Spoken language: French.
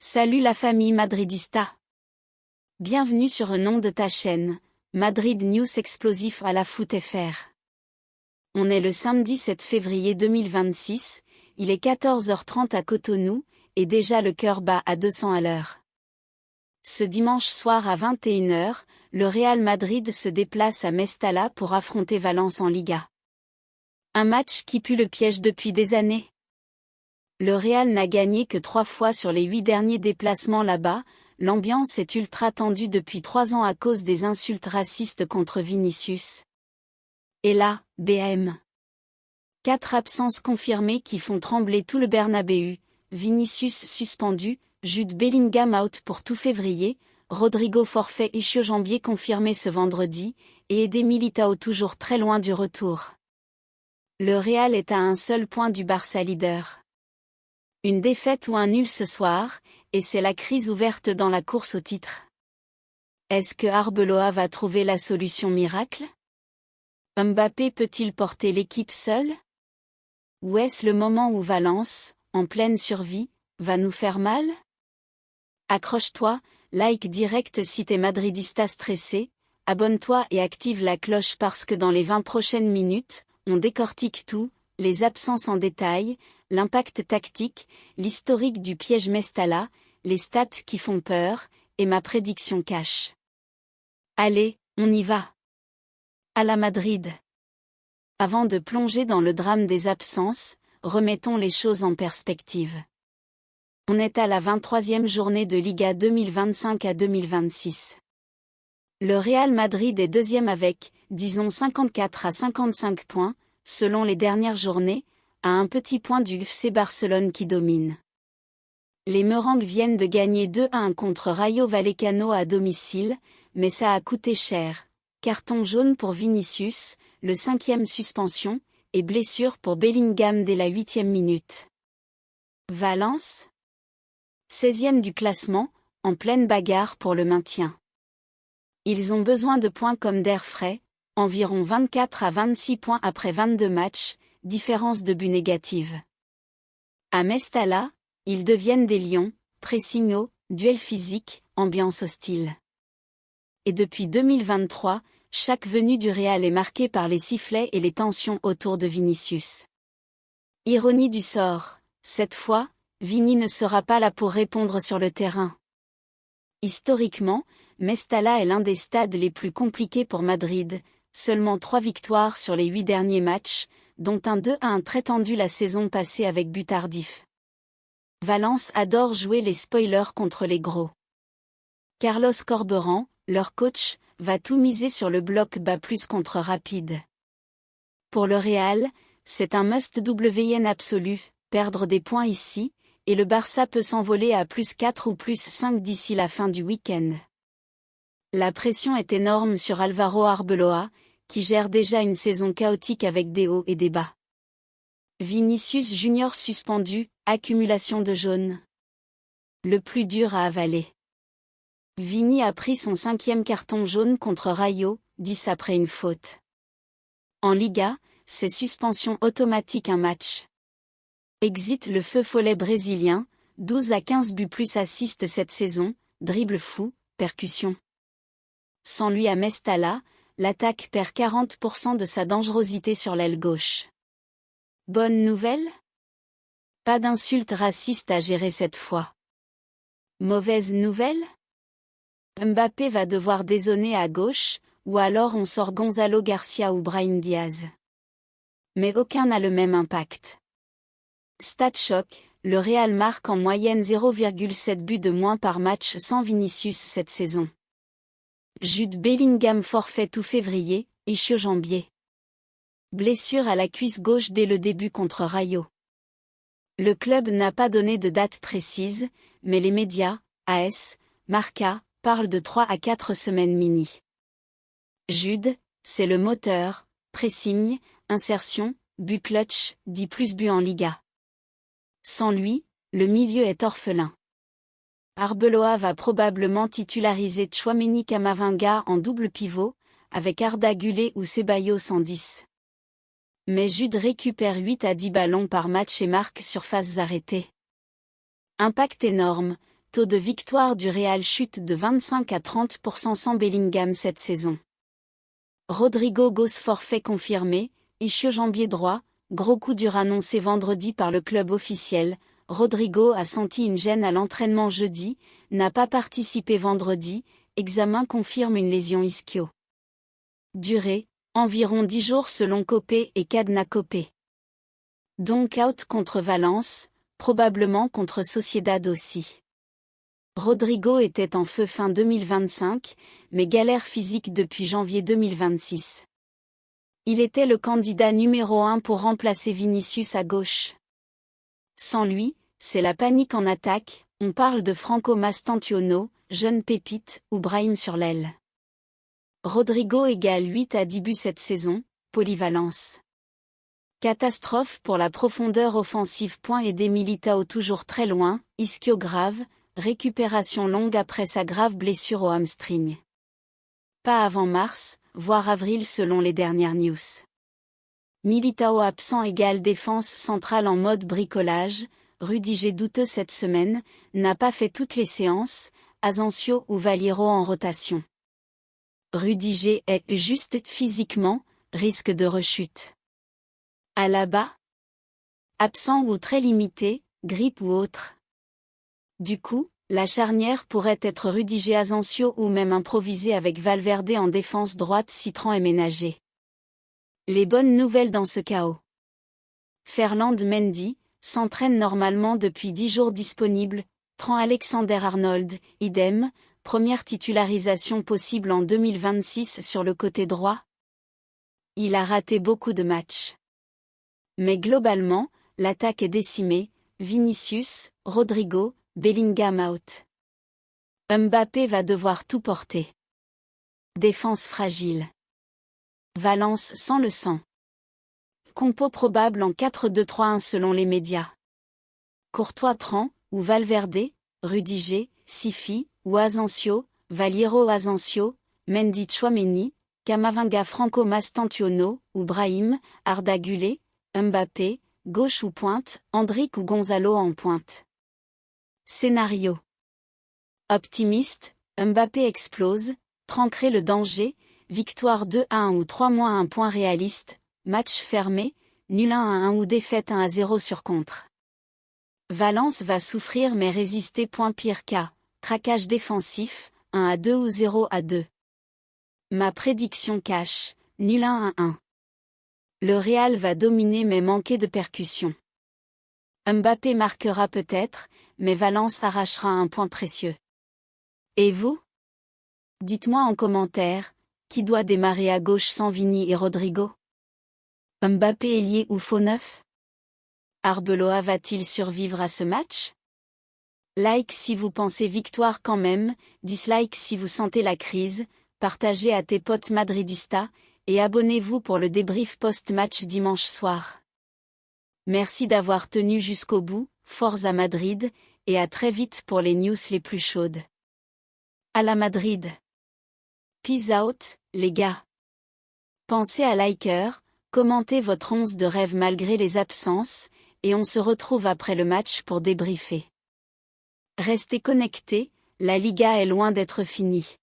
Salut la famille madridista. Bienvenue sur le nom de ta chaîne, Madrid News Explosif à la Foot FR. On est le samedi 7 février 2026, il est 14h30 à Cotonou, et déjà le cœur bat à 200 à l'heure. Ce dimanche soir à 21h, le Real Madrid se déplace à Mestalla pour affronter Valence en Liga. Un match qui pue le piège depuis des années. Le Real n'a gagné que 3 fois sur les 8 derniers déplacements là-bas, l'ambiance est ultra tendue depuis 3 ans à cause des insultes racistes contre Vinicius. Et là, BM. 4 absences confirmées qui font trembler tout le Bernabéu, Vinicius suspendu, Jude Bellingham out pour tout février, Rodrigo forfait ischio-jambier confirmé ce vendredi, et Eder Militao toujours très loin du retour. Le Real est à un seul point du Barça leader. Une défaite ou un nul ce soir, et c'est la crise ouverte dans la course au titre. Est-ce que Arbeloa va trouver la solution miracle? Mbappé peut-il porter l'équipe seul? Ou est-ce le moment où Valence, en pleine survie, va nous faire mal? Accroche-toi, like direct si t'es madridista stressé, abonne-toi et active la cloche parce que dans les 20 prochaines minutes, on décortique tout, les absences en détail, l'impact tactique, l'historique du piège Mestalla, les stats qui font peur, et ma prédiction cash. Allez, on y va. À la Madrid. Avant de plonger dans le drame des absences, remettons les choses en perspective. On est à la 23e journée de Liga 2025 à 2026. Le Real Madrid est deuxième avec, disons 54 à 55 points, selon les dernières journées, à un petit point du FC Barcelone qui domine. Les Merengues viennent de gagner 2-1 contre Rayo Vallecano à domicile, mais ça a coûté cher. Carton jaune pour Vinicius, le 5e suspension, et blessure pour Bellingham dès la 8e minute. Valence 16e du classement, en pleine bagarre pour le maintien. Ils ont besoin de points comme d'air frais, environ 24 à 26 points après 22 matchs, différence de but négative. À Mestalla, ils deviennent des lions, pressing haut, duel physique, ambiance hostile. Et depuis 2023, chaque venue du Real est marquée par les sifflets et les tensions autour de Vinicius. Ironie du sort, cette fois, Vini ne sera pas là pour répondre sur le terrain. Historiquement, Mestalla est l'un des stades les plus compliqués pour Madrid, seulement 3 victoires sur les 8 derniers matchs, dont un 2-1 très tendu la saison passée avec but tardif. Valence adore jouer les spoilers contre les gros. Carlos Corberán, leur coach, va tout miser sur le bloc bas plus contre rapide. Pour le Real, c'est un must-win absolu, perdre des points ici, et le Barça peut s'envoler à plus 4 ou plus 5 d'ici la fin du week-end. La pression est énorme sur Álvaro Arbeloa, qui gère déjà une saison chaotique avec des hauts et des bas. Vinicius Junior suspendu, accumulation de jaunes. Le plus dur à avaler. Vini a pris son 5e carton jaune contre Rayo, 10 après une faute. En Liga, c'est suspension automatique un match. Exit le feu follet brésilien, 12 à 15 buts plus assist cette saison, dribble fou, percussion. Sans lui à Mestalla, l'attaque perd 40% de sa dangerosité sur l'aile gauche. Bonne nouvelle? Pas d'insultes racistes à gérer cette fois. Mauvaise nouvelle? Mbappé va devoir dézonner à gauche, ou alors on sort Gonzalo Garcia ou Brahim Diaz. Mais aucun n'a le même impact. Stat choc, le Real marque en moyenne 0,7 buts de moins par match sans Vinicius cette saison. Jude Bellingham forfait tout février, ischio-jambier. Blessure à la cuisse gauche dès le début contre Rayo. Le club n'a pas donné de date précise, mais les médias, AS, Marca, parlent de 3 à 4 semaines mini. Jude, c'est le moteur, pressing, insertion, but clutch, 10 plus buts en Liga. Sans lui, le milieu est orphelin. Arbeloa va probablement titulariser Tchouaméni Camavinga en double pivot, avec Arda Güler ou Ceballos en 10. Mais Jude récupère 8 à 10 ballons par match et marque sur phases arrêtées. Impact énorme, taux de victoire du Real chute de 25 à 30% sans Bellingham cette saison. Rodrigo Gos forfait confirmé, ischio jambier droit, gros coup dur annoncé vendredi par le club officiel. Rodrigo a senti une gêne à l'entraînement jeudi, n'a pas participé vendredi, examen confirme une lésion ischio. Durée, environ 10 jours selon Copé et Cadena Copé. Donc out contre Valence, probablement contre Sociedad aussi. Rodrigo était en feu fin 2025, mais galère physique depuis janvier 2026. Il était le candidat numéro 1 pour remplacer Vinicius à gauche. Sans lui, c'est la panique en attaque, on parle de Franco Mastantuono, jeune pépite, ou Brahim sur l'aile. Rodrigo égale 8 à 10 buts cette saison, polyvalence. Catastrophe pour la profondeur offensive. Aidé Militao toujours très loin, ischio grave, récupération longue après sa grave blessure au hamstring. Pas avant mars, voire avril selon les dernières news. Militao absent égale défense centrale en mode bricolage. Rudiger douteux cette semaine, n'a pas fait toutes les séances, Asensio ou Valiero en rotation. Rudiger est juste physiquement, risque de rechute. Alaba absent ou très limité, grippe ou autre. Du coup, la charnière pourrait être Rudiger Asensio ou même improvisée avec Valverde en défense droite si Tran est ménagé. Les bonnes nouvelles dans ce chaos. Ferland Mendy s'entraîne normalement depuis 10 jours disponible. Trent Alexander-Arnold, idem, première titularisation possible en 2026 sur le côté droit. Il a raté beaucoup de matchs. Mais globalement, l'attaque est décimée, Vinicius, Rodrigo, Bellingham out. Mbappé va devoir tout porter. Défense fragile. Valence sans le sang. Compo probable en 4-2-3-1 selon les médias. Courtois Tran, ou Valverde, Rudiger, Sifi, ou Asensio, Valiero Asensio, Mendy Tchouaméni, Camavinga Franco Mastantuono, ou Brahim, Arda Güler, Mbappé, gauche ou pointe, Endrick ou Gonzalo en pointe. Scénario. Optimiste, Mbappé explose, Tran crée le danger, victoire 2-1 ou 3-1 point réaliste, match fermé, nul 1-1 ou défaite 1-0 sur contre. Valence va souffrir mais résister. Pire cas, craquage défensif, 1-2 ou 0-2. Ma prédiction cash, nul 1-1. Le Real va dominer mais manquer de percussion. Mbappé marquera peut-être, mais Valence arrachera un point précieux. Et vous? Dites-moi en commentaire, qui doit démarrer à gauche sans Vini et Rodrigo? Mbappé ailier ou faux neuf? Arbeloa va-t-il survivre à ce match? Like si vous pensez victoire quand même, dislike si vous sentez la crise, partagez à tes potes madridistas, et abonnez-vous pour le débrief post-match dimanche soir. Merci d'avoir tenu jusqu'au bout, Forza Madrid, et à très vite pour les news les plus chaudes. À la Madrid. Peace out, les gars. Pensez à liker, commentez votre 11 de rêve malgré les absences, et on se retrouve après le match pour débriefer. Restez connectés, la Liga est loin d'être finie.